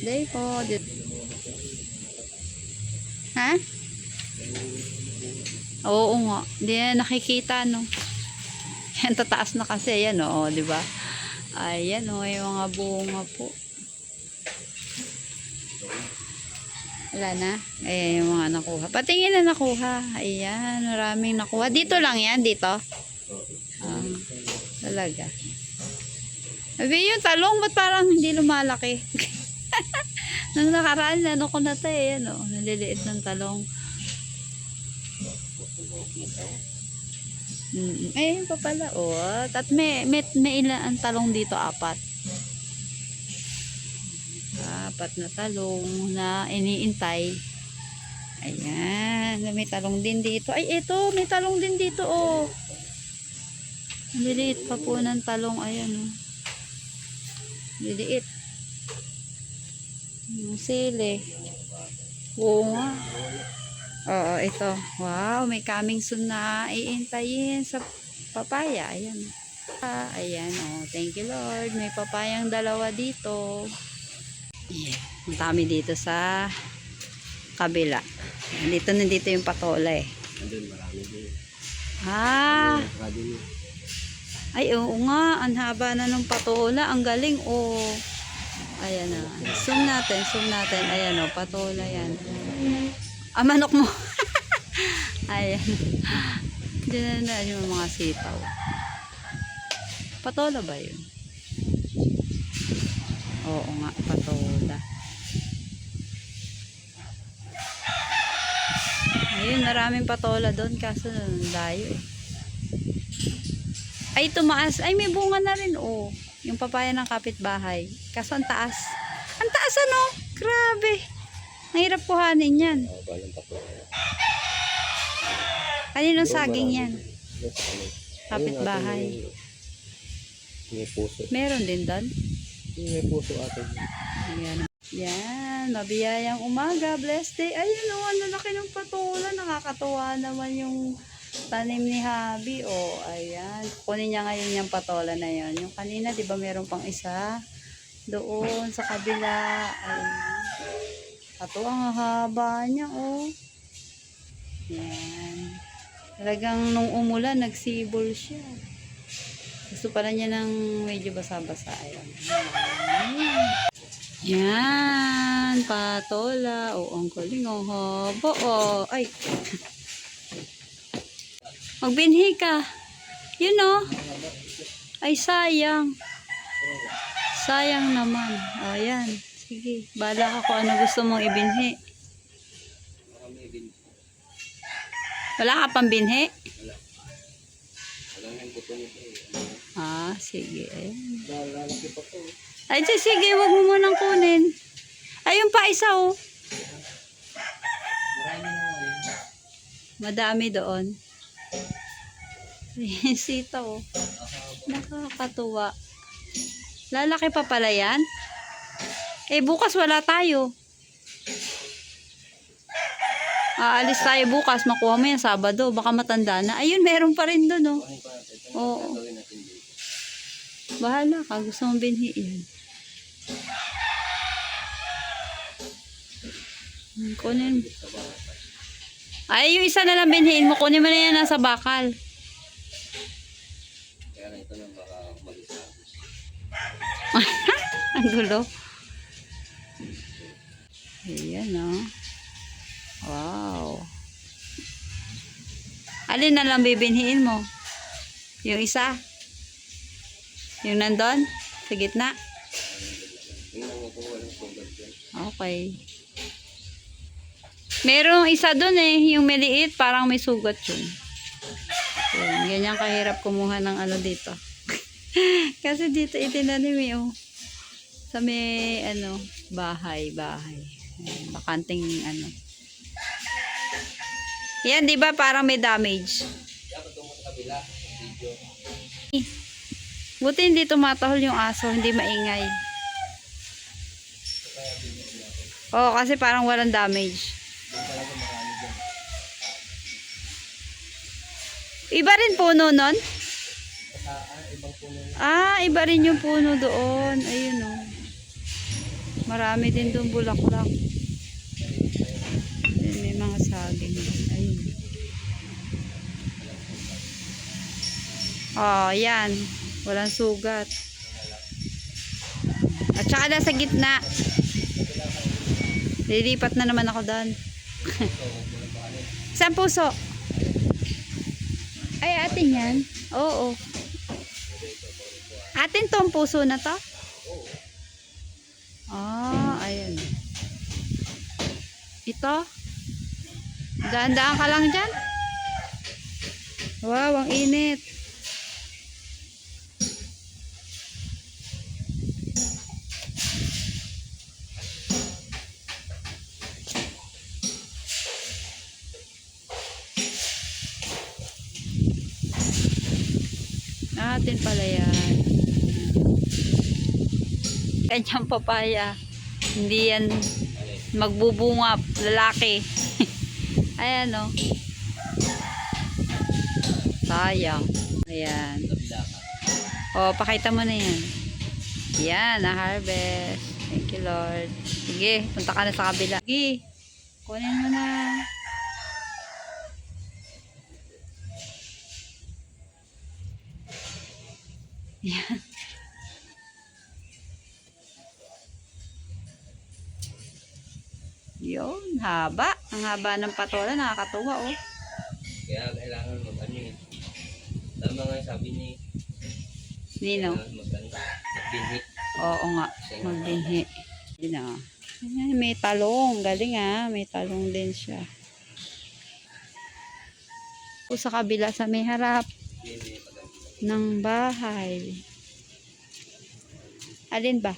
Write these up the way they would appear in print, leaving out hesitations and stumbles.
birthday po. Ha? Oo nga. Hindi na nakikita, no? Yan, tataas na kasi. Ayan, o, di ba? Ayan, o, yung mga bunga po. Wala na. Ayan, yung mga nakuha. Patingin na nakuha. Ayan, maraming nakuha. Dito lang yan, dito. Talaga. Sabi yung talong, ba't parang hindi lumalaki? Nung nakaraan, ano ko na tayo, ayan, o, naliliit ng talong. Ayun pa pala, oh. At may ilan ang talong dito, apat. Apat na talong na iniintay. Ayan, may talong din dito. Ay, ito, may talong din dito, oh. Liliit pa po ng talong, ayan, oh. Liliit. Yung sili. Oo nga. Oo, ito. Wow, may coming soon na iintayin sa papaya. Ayan. Ayan, oh. Thank you, Lord. May papayang dalawa dito. Yeah. Ang dami dito sa kabila. Nandito yung patola, eh. Ay, oo nga. Ang haba na ng patola. Ang galing, oh. Ayan na. Zoom natin. Ayan, oh. Patola yan. Manok mo. Ayan. Diyan na yung mga sitaw. Patola ba yun? Oo nga, patola. Ayun, maraming patola doon kaso layo, eh. Ay, tumaas. Ay, may bunga na rin, oh. Yung papaya ng kapitbahay. Kaso ang taas. Ang taas, ano? Grabe. Mahirap kuhanin yan. Kaninong saging yan? Kapitbahay. May puso. Meron din doon? May puso atin. Ayan. Yan. Mabiyayang umaga. Blessed day. Ayun, oh. Ang lalaki ng patola. Nakakatuwa naman yung tanim ni Habi. Oh, ayan. Kunin niya ngayon yung patola na yon. Yung kanina, di ba meron pang isa? Doon sa kabila. Ayan. Ito ang haba niya, oh. Yan. Talagang nung umulan, nagsibol siya. Gusto pala niya ng medyo basa-basa. Ayan. Yan. Patola. Oh, ang galing. Oh, haba. Oh. Ay. Magbinhi ka. Yun, oh. Ay, sayang. Sayang naman. Oh, yan. Sige, bahala ka kung ano gusto mong ibinhi. Wala ka pang binhi? Sige. Ay, sige, wag mo munang kunin. Ayun pa isa, oh. Madami doon. Sita, oh. Nakakatuwa. Lalaki pa pala yan? Eh, bukas wala tayo. Aalis tayo bukas. Makuha mo yan Sabado. Baka matanda na. Ayun, meron pa rin doon, oh. Oo. Bahala ka. Gusto mong binhiin. Kunin. Ay, yung isa na lang binhiin mo. Kunin mo na yan nasa bakal. Kaya ito lang baka mag-isa. Ang gulo. Ayan, oh. Wow. Alin na lang bibinhiin mo? Yung isa? Yung nandun? Sa gitna? Okay. Merong isa dun, eh. Yung maliit, parang may sugat yun. Ayan, ganyan kahirap kumuha ng ano dito. Kasi dito itinanim, eh, oh. Sa may, ano, bahay. Ayan, bakanting, ano. Yan, di ba parang may damage? Buti hindi tumatahol yung aso, hindi maingay. Oo, kasi parang walang damage. Iba rin puno nun? Iba rin yung puno doon. Ayun, oh. Marami din doon bulaklak. Then, may mga saging. Ayun. Oh, yan. Walang sugat. At saka na sa gitna. Lilipat na naman ako doon. Saan puso? Ay, atin yan. Oo. Atin tong puso na to? Ah, ayan. Ito? Daan-daan ka lang dyan? Wow, ang init. Atin pala yan. Kanyang papaya. Hindi yan magbubunga. Lalaki. Ayan o. Sayang. Ayan. O, pakita mo na yan. Yan, na-harvest. Thank you, Lord. Sige, punta ka na sa kabila. Sige, kunin mo na. Yan. Yun, haba. Ang haba ng patola, nakakatuwa, oh. Kaya kailangan mag-ano eh. Tama nga sabi ni Nino? magbinhi. Oo nga, magbinhi. Yun na. Ayan, may talong. Galing ah, may talong din siya. O sa kabila sa may harap ng bahay. Alin ba?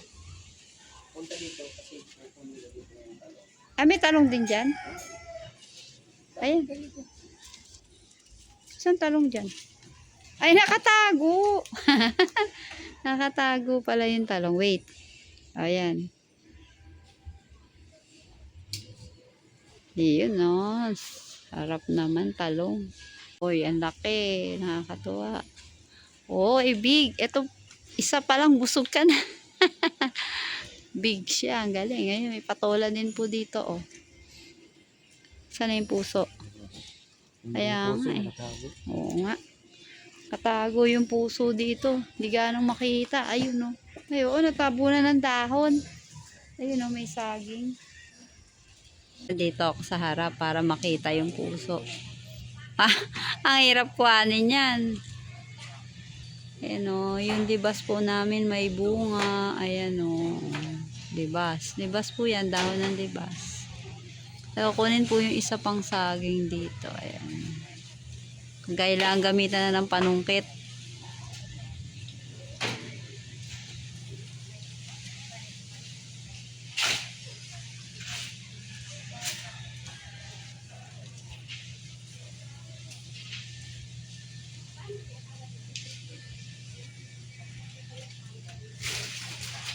Punta dito kasi pupunta dito yung talong. Ah, may talong din dyan? Ayan. Saan talong dyan? Ay, nakatago! Nakatago pala yung talong. Wait. Ayan. Yun, no. Sarap naman talong. Uy, ang laki. Nakakatuwa. Oh, big. Ito, isa pa lang busog ka na. Big siya. Ang galing. Ngayon, may patola din po dito, oh. Sana yung puso? Kaya nga eh. Oo nga. Katago yung puso dito. Hindi ganong makita. Ayun, no. Ayun, natabunan ng dahon. Ayun, no, may saging. Dito ako sa harap para makita yung puso. Ah, ang hirap kuhanin yan. Ayan, no. Yung libas po namin may bunga. Ayan, no. Libas. Libas po yan. Dahon ng libas. So, kunin po yung isa pang saging dito. Ayan. Kailangan gamitan na ng panungkit.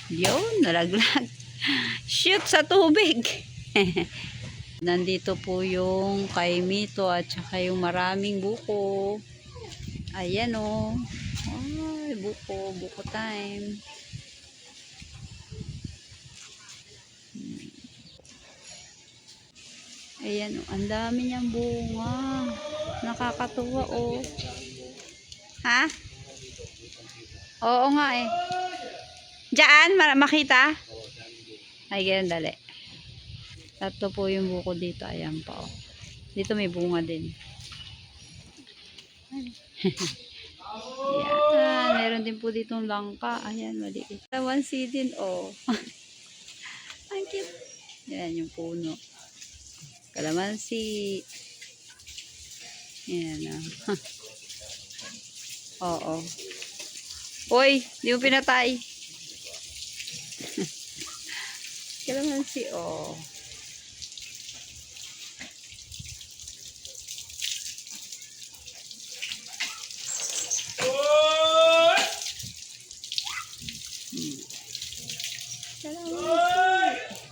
Yun, nalaglag. Shoot sa tubig. Nandito po yung kay Mito at saka yung maraming buko. Ayan o. Ay, buko. Buko time. Ayan o. Ang dami niyang bunga. Nakakatuwa o. Ha? Oo nga eh. Diyan, makita? Ay, ganyan, dali. Tatlo po yung buko dito. Ayan pa, oh. Dito may bunga din. Ayan. Meron din po ditong langka. Ayan, maliit. Lawansi din, oh. Ang cute. Ayan yung puno. Kalamansi. Ayan, oh. Oo. Hoy, di mo pinatay. Kalamansi, oh.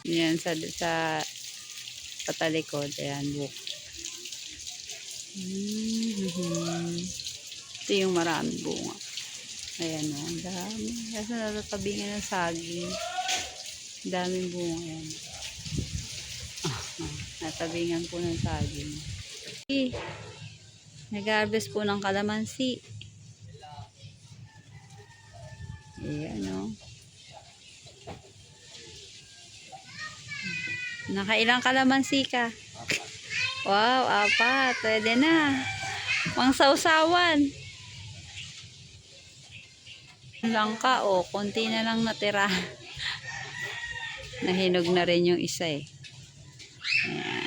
Yan sa patalikod. Ayan, book. Ito yung maraming bunga. Ayan o, ang dami. Kasi natatabingan ng saging. Daming bunga yan. Natabingan po ng saging. Nag-harvest po ng kalamansi. Ayan o. Nakailang kalamansi ka? Wow, 4. Pwede na. Pang sausawan. Langka o. Konti na lang natira. Nahinog na rin yung isa eh. Ayan.